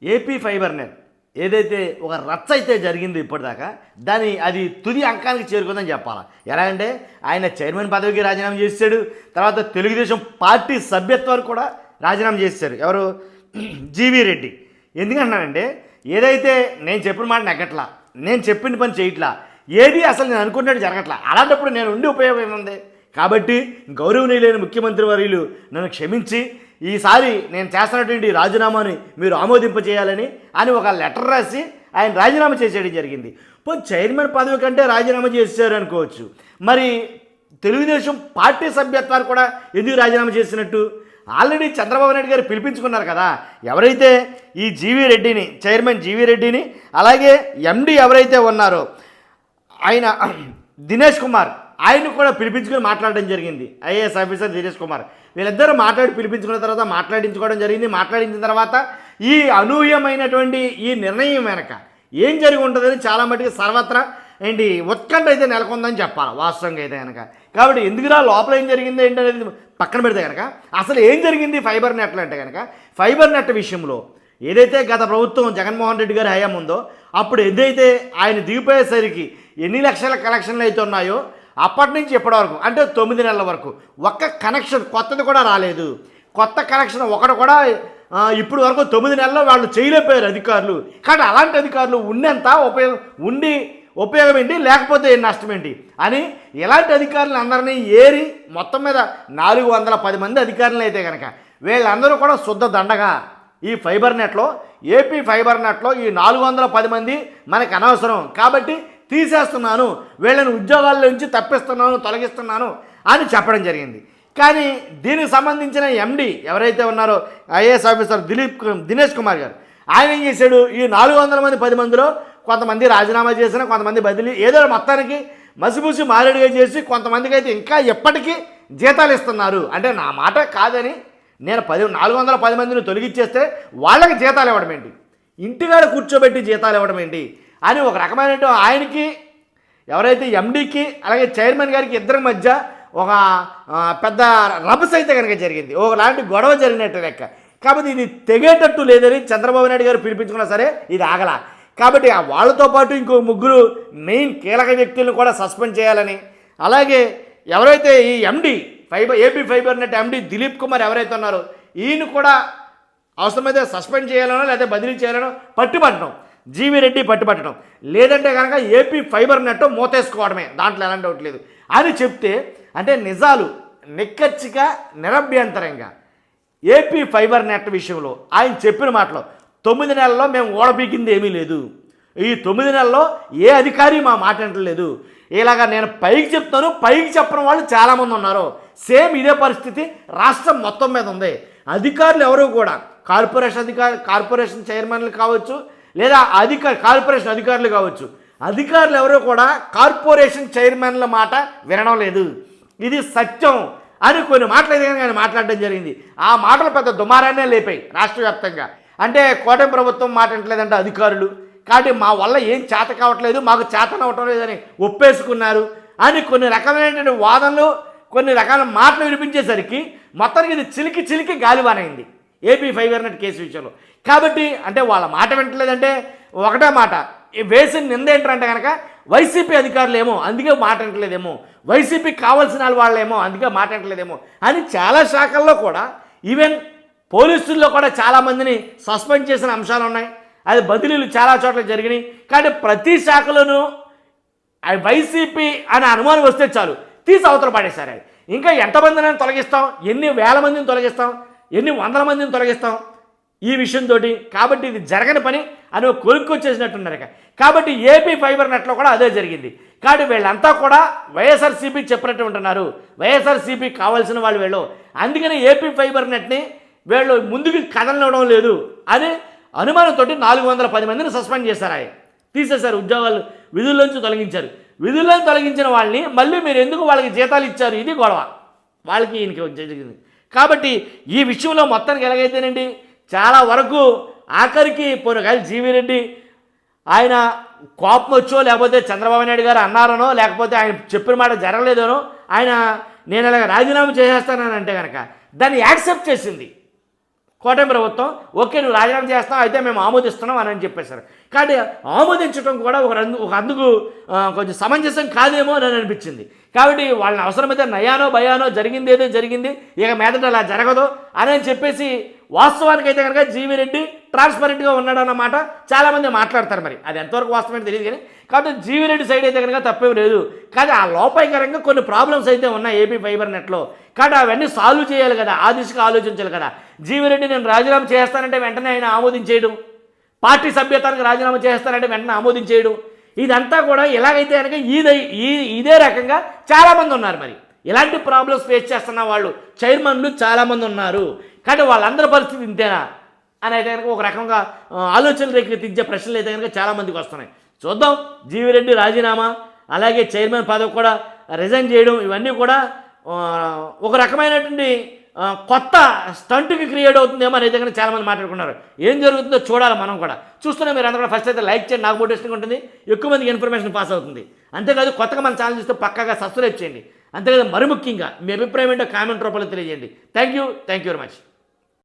AP fibre net ఏదైతే ఒక రచ్చ అయితే జరిగిందో ఇప్పటిదాకా అది తుది అంకానికి చేరుకుందని చెప్పాలి. ఎలా అంటే ఆయన చైర్మన్ పదవికి రాజీనామా చేశాడు, తర్వాత తెలుగుదేశం పార్టీ సభ్యత్వానికి కూడా రాజీనామా చేశారు. ఎవరు? జీవీ రెడ్డి. ఎందుకంటున్నానంటే ఏదైతే నేను చెప్పిన మాట నెగ్గట్లా, నేను చెప్పిన పని చేయట్లా, ఏది అసలు నేను అనుకున్నట్టు జరగట్లా. అలాంటప్పుడు నేను ఉండి ఉపయోగం ఏముంది? కాబట్టి గౌరవనీయులైన ముఖ్యమంత్రి వర్యులు నన్ను క్షమించి ఈసారి నేను చేస్తున్నటువంటి రాజీనామాని మీరు ఆమోదింపజేయాలని అని ఒక లెటర్ రాసి ఆయన రాజీనామా చేసేయడం జరిగింది. చైర్మన్ పదవి కంటే రాజీనామా చేశారు అనుకోవచ్చు, మరి తెలుగుదేశం పార్టీ సభ్యత్వాన్ని కూడా ఎందుకు రాజీనామా చేసినట్టు? ఆల్రెడీ చంద్రబాబు నాయుడు గారు పిలిపించుకున్నారు కదా. ఎవరైతే ఈ జీవీ రెడ్డిని, చైర్మన్ జీవీ రెడ్డిని, అలాగే ఎండి ఎవరైతే ఉన్నారో ఆయన దినేష్ కుమార్, ఆయన కూడా పిలిపించుకొని మాట్లాడడం జరిగింది. ఐఏఎస్ ఆఫీసర్ దినేష్ కుమార్, వీళ్ళిద్దరూ పిలిపించుకున్న తర్వాత మాట్లాడించుకోవడం జరిగింది. మాట్లాడించిన తర్వాత ఈ అనూహ్యమైనటువంటి ఈ నిర్ణయం వెనక ఏం జరిగి ఉంటుందని చాలా మటుకు సర్వత్రా ఉత్కంఠ అయితే నెలకొందని చెప్పాలి వాస్తవంగా అయితే కనుక. కాబట్టి ఎందుకురా లోపల ఏం జరిగింది ఏంటనేది పక్కన పెడితే కనుక అసలు ఏం జరిగింది ఫైబర్ నెట్లు అంటే కనుక, ఫైబర్ నెట్ విషయంలో ఏదైతే గత ప్రభుత్వం జగన్మోహన్ రెడ్డి గారి హయాం ఉందో అప్పుడు ఏదైతే ఆయన దిగిపోయేసరికి ఎన్ని లక్షల కలెక్షన్లు అయితే ఉన్నాయో అప్పటి నుంచి ఇప్పటి వరకు అంటే 9 నెలల వరకు ఒక్క కనెక్షన్ కొత్తది కూడా రాలేదు. కొత్త కనెక్షన్ ఒకటి కూడా ఇప్పుడు వరకు 9 నెలల్లో వాళ్ళు చేయలేకపోయారు అధికారులు. కానీ అలాంటి అధికారులు ఉన్నంత ఉపయోగం ఏంటి, లేకపోతే నష్టం ఏంటి అని ఇలాంటి అధికారులను అందరినీ ఏరి మొత్తం మీద 410 మంది అధికారులు అయితే కనుక వీళ్ళందరూ కూడా శుద్ధ దండగా ఈ ఫైబర్ నెట్లో, ఏపీ ఫైబర్ నెట్లో ఈ 410 మంది మనకు అనవసరం కాబట్టి తీసేస్తున్నాను, వీళ్ళని ఉద్యోగాల్లో నుంచి తప్పిస్తున్నాను, తొలగిస్తున్నాను అని చెప్పడం జరిగింది. కానీ దీనికి సంబంధించిన ఎండి ఎవరైతే ఉన్నారో ఐఏఎస్ ఆఫీసర్ దినేష్ కుమార్ గారు, ఆయన ఏం చేశాడు? ఈ 400 మంది 10 మందిలో కొంతమంది రాజీనామా చేసిన, కొంతమంది బదిలీ, ఏదో మొత్తానికి మసిపూసి మారేడుగా చేసి కొంతమందికి అయితే ఇంకా ఎప్పటికీ జీతాలు ఇస్తున్నారు. అంటే నా మాట కాదని నేను 410 మందిని తొలగించేస్తే వాళ్ళకి జీతాలు ఇవ్వడం ఏంటి, ఇంటికాడ కూర్చోబెట్టి జీతాలు ఇవ్వడం ఏంటి అని ఒక రకమైన ఆయనకి ఎవరైతే ఎండీకి అలాగే చైర్మన్ గారికి ఇద్దరి మధ్య ఒక పెద్ద రభస అయితే కనుక జరిగింది, ఒకలాంటి గొడవ జరిగినట్టు లెక్క. కాబట్టి ఇది తెగేటట్టు లేదని చంద్రబాబు నాయుడు గారు పిలిపించుకున్నా సరే ఇది ఆగల. కాబట్టి వాళ్ళతో పాటు ఇంకో 3 మెయిన్ కీలక వ్యక్తులను కూడా సస్పెండ్ చేయాలని, అలాగే ఎవరైతే ఈ ఎండి ఏపీ ఫైబర్ నెట్ ఎండి దిలీప్ కుమార్ ఎవరైతే ఉన్నారో ఈయన కూడా అవసరమైతే సస్పెండ్ చేయాలనో లేదా బదిలీ చేయాలనో పట్టుబట్టడం, జీవీ రెడ్డి పట్టుబట్టడం, లేదంటే కనుక ఏపీ ఫైబర్ నెట్ మూతేసుకోవడమే, దాంట్లో ఎలాంటి డౌట్ లేదు అని చెప్తే అంటే నిజాలు నిక్కచ్చిగా నిరభ్యంతరంగా ఏపీ ఫైబర్ నెట్ విషయంలో ఆయన చెప్పిన మాటలో 9 నెలల్లో మేము ఓడబీకింది ఏమీ లేదు, ఈ 9 నెలల్లో ఏ అధికారి మా మాట అంటలేదు, ఇలాగా నేను పైకి చెప్తాను, పైకి చెప్పిన వాళ్ళు చాలామంది ఉన్నారు. సేమ్ ఇదే పరిస్థితి రాష్ట్రం మొత్తం మీద ఉంది. అధికారులు ఎవరు కూడా కార్పొరేషన్ చైర్మన్లు కావచ్చు లేదా కార్పొరేషన్ అధికారులు కావచ్చు, అధికారులు ఎవరో కూడా కార్పొరేషన్ చైర్మన్ల మాట వినడం లేదు. ఇది సత్యం అని కొన్ని మాటలు ఏదైనా కానీ మాట్లాడడం జరిగింది. ఆ మాటలు పెద్ద దుమారాన్నే లేపాయి రాష్ట్ర వ్యాప్తంగా. అంటే కూటమి ప్రభుత్వం మాట వింటలేదంటే అధికారులు, కాబట్టి మా వల్ల ఏం చేత కావట్లేదు, మాకు చేతనవటం లేదని ఒప్పేసుకున్నారు అని కొన్ని రకమైనటువంటి వాదనలు, కొన్ని రకాల మాటలు వినిపించేసరికి మొత్తానికి ఇది చిలికి గాలివానైంది ఏపీ ఫైబర్ నెట్ కేసు విషయంలో. కాబట్టి అంటే వాళ్ళ మాట వింటలేదంటే ఒకటే మాట వేసిన నింద ఏంటంటే కనుక వైసీపీ అధికారులు ఏమో అందుకే మాట వింటలేదేమో, వైసీపీకి కావాల్సిన వాళ్ళేమో అందుకే మాట వింటలేదేమో అని చాలా శాఖల్లో కూడా ఈవెన్ పోలీసుల్లో కూడా చాలామందిని సస్పెండ్ చేసిన అంశాలు ఉన్నాయి. అది బదిలీలు చాలా చోట్ల జరిగినాయి. కానీ ప్రతి శాఖలోనూ వైసీపీ అనే అనుమానం వస్తే చాలు తీసి అవతల పడేశారు. ఇంకా ఎంతమందిని తొలగిస్తాం, ఎన్ని వేల మందిని తొలగిస్తాం, ఎన్ని వందల మందిని తొలగిస్తాం ఈ విషయంతో. కాబట్టి ఇది జరగని పని అని కొనుక్కొచ్చేసినట్టున్నారు. కాబట్టి ఏపీ ఫైబర్ నెట్లో కూడా అదే జరిగింది. కాబట్టి వీళ్ళంతా కూడా వైఎస్ఆర్సీపీ చెప్పినట్టు ఉంటున్నారు, వైఎస్ఆర్సీపీ కావాల్సిన వాళ్ళు వీళ్ళు, అందుకని ఏపీ ఫైబర్ నెట్ని వీళ్ళు ముందుకు కదలనివ్వడం లేదు అని అనుమానంతో 410 మందిని సస్పెండ్ చేశారు. ఆయన తీసేశారు, ఉద్యోగాలు విధుల్లోంచి తొలగించారు. విధుల్లోంచి తొలగించిన వాళ్ళని మళ్ళీ మీరు ఎందుకు వాళ్ళకి జీతాలు ఇచ్చారు, ఇది గొడవ వాళ్ళకి ఈయనకి జరిగింది. కాబట్టి ఈ విషయంలో మొత్తానికి ఎలాగైతేనండి చాలా వరకు ఆఖరికి పోయిన జీవీ రెడ్డి ఆయన కోపం వచ్చో లేకపోతే చంద్రబాబు నాయుడు గారు అన్నారనో లేకపోతే ఆయన చెప్పిన మాట జరగలేదనో ఆయన నేను ఇలాగ రాజీనామా చేసేస్తానని అంటే కనుక దాన్ని యాక్సెప్ట్ చేసింది కూటమి ప్రభుత్వం ఓకే నువ్వు రాజీనామా చేస్తావు అయితే మేము ఆమోదిస్తున్నాం అని చెప్పేశారు. కానీ ఆమోదించడం కూడా ఒక అందుకు కొంచెం సమంజసం కాదేమో అని అనిపించింది. కాబట్టి వాళ్ళని అవసరమైతే నయానో భయానో జరిగింది ఏదో జరిగింది, ఇక మీదట అలా జరగదు అని చెప్పేసి వాస్తవానికైతే కనుక జీవిరెడ్డి ట్రాన్స్పరెంట్గా ఉన్నాడన్నమాట చాలామంది మాట్లాడతారు. మరి అది ఎంతవరకు వాస్తవమని తెలియదు కానీ కాబట్టి జీవిరెడ్డి సైడ్ అయితే కనుక తప్పేం లేదు. కానీ ఆ లోపాయకరంగా కొన్ని ప్రాబ్లమ్స్ అయితే ఉన్నాయి ఏపీ ఫైబర్ నెట్లో. కాబట్టి అవన్నీ సాల్వ్ చేయాలి కదా, ఆ దిశగా ఆలోచించాలి కదా. జీవిరెడ్డి నేను రాజీనామా చేస్తానంటే వెంటనే ఆయన ఆమోదించేయడం, పార్టీ సభ్యత్వానికి రాజీనామా చేస్తానంటే వెంటనే ఆమోదించేయడం, ఇదంతా కూడా ఎలాగైతే కనుక ఇదే రకంగా చాలామంది ఉన్నారు. మరి ఇలాంటి ప్రాబ్లమ్స్ ఫేస్ చేస్తున్న వాళ్ళు చైర్మన్లు చాలామంది ఉన్నారు. కానీ వాళ్ళందరి పరిస్థితి ఇంతేనా అని అయితే కనుక ఒక రకంగా ఆలోచనలు రేకెత్తించే ప్రశ్నలు అయితే కనుక చాలామందికి వస్తున్నాయి. చూద్దాం జీవిరెడ్డి రాజీనామా, అలాగే చైర్మన్ పదవి కూడా రిజైన్ చేయడం, ఇవన్నీ కూడా ఒక రకమైనటువంటి కొత్త స్టంట్కి క్రియేట్ అవుతుందేమో అని అయితే కనుక చాలామంది మాట్లాడుకున్నారు. ఏం జరుగుతుందో చూడాలి మనం కూడా. చూస్తున్నా మీరు అందరూ కూడా ఫస్ట్ అయితే లైక్ చేయండి, నాకు మోటివేషన్గా ఉంటుంది, ఎక్కువ మందికి ఇన్ఫర్మేషన్ పాస్ అవుతుంది. అంతేకాదు కొత్తగా మన ఛానల్ చూస్తే పక్కాగా సబ్స్క్రైబ్ చేయండి. అంతేకాదు మరి ముఖ్యంగా మీ అభిప్రాయం ఏంటో కామెంట్ రూపంలో తెలియజేయండి. Thank you very much.